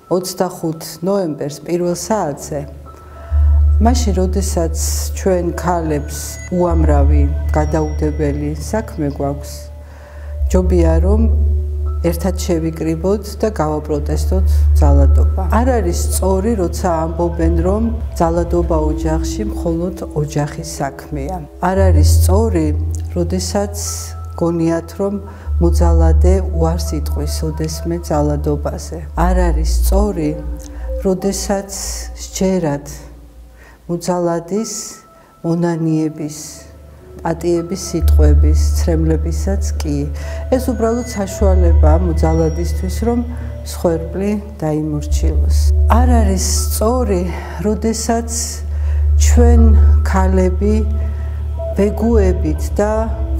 25 ნოემბერს პირველ საათზე მაშინ როდესაც ჩვენ ქალებს უამრავი გადაუდებელი საქმე გვაქვს ჯობია რომ ერთად შევიკრიბოთ და გავაპროტესტოთ ძალადობა. არ არის სწორი, როცა ამბობენ, რომ ძალადობა ოჯახში მხოლოდ ოჯახის საქმეა. არ არის სწორი, როდესაც გონიათ, რომ მოძალადე უარს იტყვის ოდესმე ძალადობაზე. არ არის სწორი, როდესაც სჯერათ მოძალადის მონანიების პატიების სიტყვების, ცრემლებისაც კი. ეს უბრალოდ საშუალებაა მოძალადისთვის, რომ სხვერპლი დაიმორჩილოს. არ არის სწორი, როდესაც ჩვენ ქალები ვეგუებით და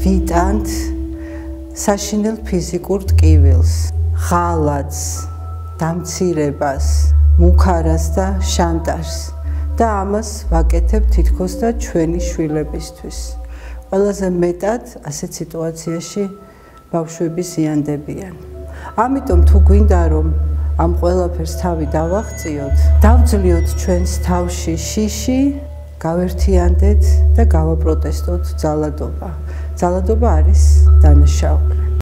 ვიტანთ საშინელ ფიზიკურ ტკივილს, ღალატს, დამცირებას, მუქარას და შანტაჟს და ამას ვაკეთებთ თითქოს და ჩვენი შვილებისთვის. ყველაზე მეტად ასეთ სიტუაციაში ბავშვები ზიანდებიან. ამიტომ თუ გვინდა რომ ამ ყველაფერს თავი დავაღწიოთ, დავძლიოთ ჩვენს თავში შიში, გავერთიანდეთ და გავაპროტესტოთ ძალადობა. ძალადობა არის დანაშაული.